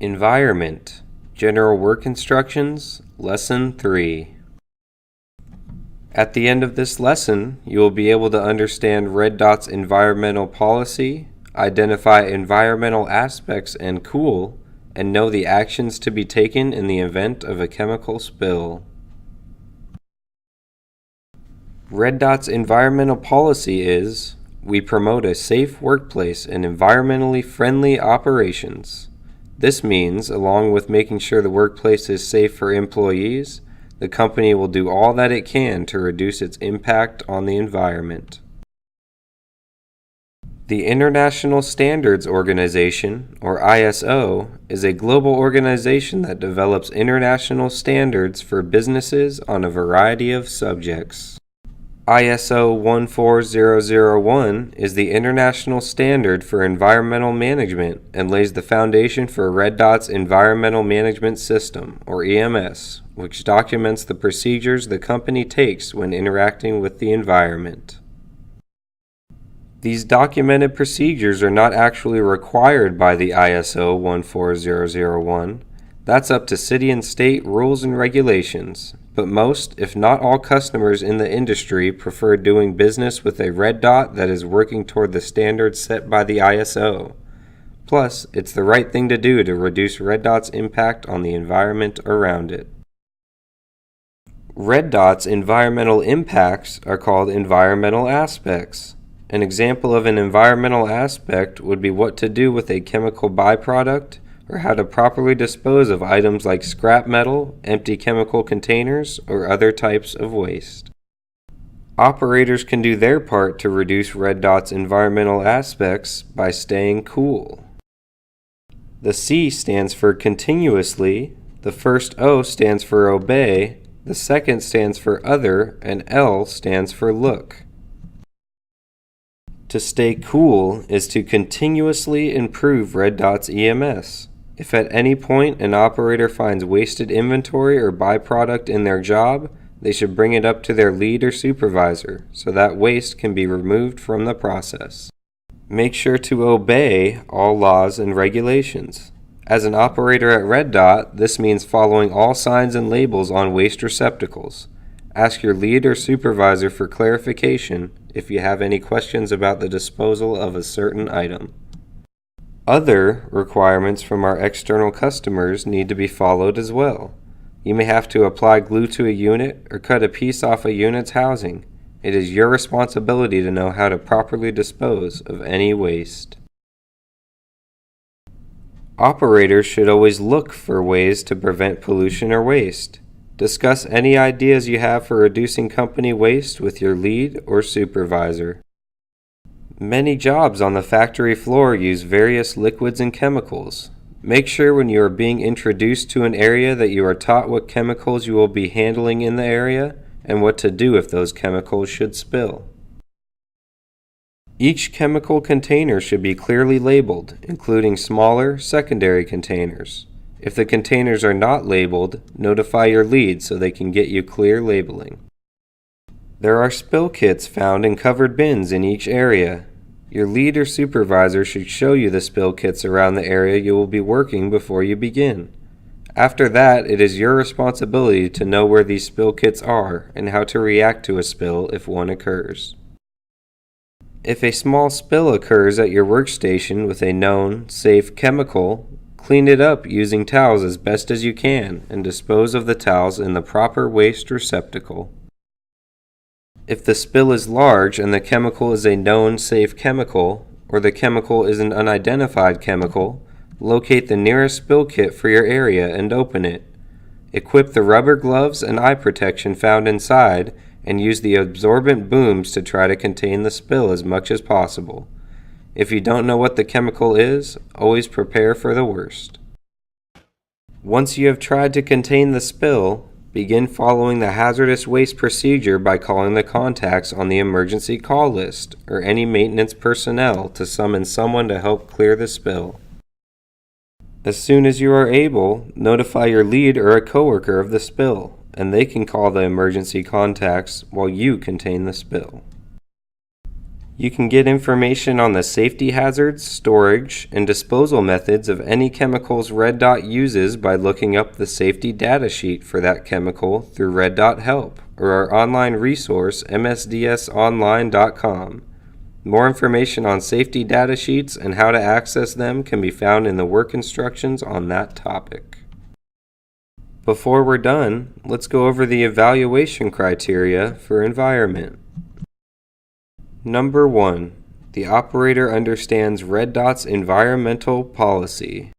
Environment, General Work Instructions, Lesson 3. At the end of this lesson, you will be able to understand Red Dot's environmental policy, identify environmental aspects and COOL, and know the actions to be taken in the event of a chemical spill. Red Dot's environmental policy is: we promote a safe workplace and environmentally friendly operations. This means, along with making sure the workplace is safe for employees, the company will do all that it can to reduce its impact on the environment. The International Standards Organization, or ISO, is a global organization that develops international standards for businesses on a variety of subjects. ISO 14001 is the international standard for environmental management and lays the foundation for Red Dot's Environmental Management System, or EMS, which documents the procedures the company takes when interacting with the environment. These documented procedures are not actually required by the ISO 14001. That's up to city and state rules and regulations, but most, if not all, customers in the industry prefer doing business with a Red Dot that is working toward the standards set by the ISO. Plus, it's the right thing to do to reduce Red Dot's impact on the environment around it. Red Dot's environmental impacts are called environmental aspects. An example of an environmental aspect would be what to do with a chemical byproduct, or how to properly dispose of items like scrap metal, empty chemical containers, or other types of waste. Operators can do their part to reduce Red Dot's environmental aspects by staying cool. The C stands for continuously, the first O stands for obey, the second stands for other, and L stands for look. To stay cool is to continuously improve Red Dot's EMS. If at any point an operator finds wasted inventory or byproduct in their job, they should bring it up to their lead or supervisor so that waste can be removed from the process. Make sure to obey all laws and regulations. As an operator at Red Dot, this means following all signs and labels on waste receptacles. Ask your lead or supervisor for clarification if you have any questions about the disposal of a certain item. Other requirements from our external customers need to be followed as well. You may have to apply glue to a unit or cut a piece off a unit's housing. It is your responsibility to know how to properly dispose of any waste. Operators should always look for ways to prevent pollution or waste. Discuss any ideas you have for reducing company waste with your lead or supervisor. Many jobs on the factory floor use various liquids and chemicals. Make sure when you are being introduced to an area that you are taught what chemicals you will be handling in the area and what to do if those chemicals should spill. Each chemical container should be clearly labeled, including smaller, secondary containers. If the containers are not labeled, notify your lead so they can get you clear labeling. There are spill kits found in covered bins in each area. Your lead or supervisor should show you the spill kits around the area you will be working before you begin. After that, it is your responsibility to know where these spill kits are and how to react to a spill if one occurs. If a small spill occurs at your workstation with a known, safe chemical, clean it up using towels as best as you can and dispose of the towels in the proper waste receptacle. If the spill is large and the chemical is a known safe chemical, or the chemical is an unidentified chemical, locate the nearest spill kit for your area and open it. Equip the rubber gloves and eye protection found inside and use the absorbent booms to try to contain the spill as much as possible. If you don't know what the chemical is, always prepare for the worst. Once you have tried to contain the spill, begin following the hazardous waste procedure by calling the contacts on the emergency call list or any maintenance personnel to summon someone to help clear the spill. As soon as you are able, notify your lead or a coworker of the spill, and they can call the emergency contacts while you contain the spill. You can get information on the safety hazards, storage, and disposal methods of any chemicals Red Dot uses by looking up the safety data sheet for that chemical through Red Dot Help or our online resource, msdsonline.com. More information on safety data sheets and how to access them can be found in the work instructions on that topic. Before we're done, let's go over the evaluation criteria for environment. Number 1. The operator understands Red Dot's environmental policy.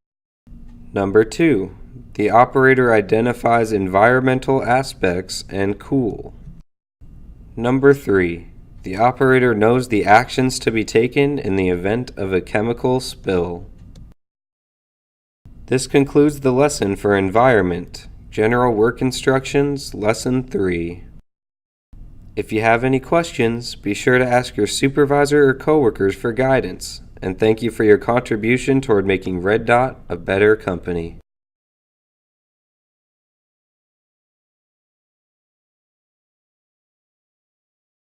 Number 2. The operator identifies environmental aspects and cool. Number 3. The operator knows the actions to be taken in the event of a chemical spill. This concludes the lesson for Environment, General Work Instructions, Lesson 3. If you have any questions, be sure to ask your supervisor or coworkers for guidance, and thank you for your contribution toward making Red Dot a better company.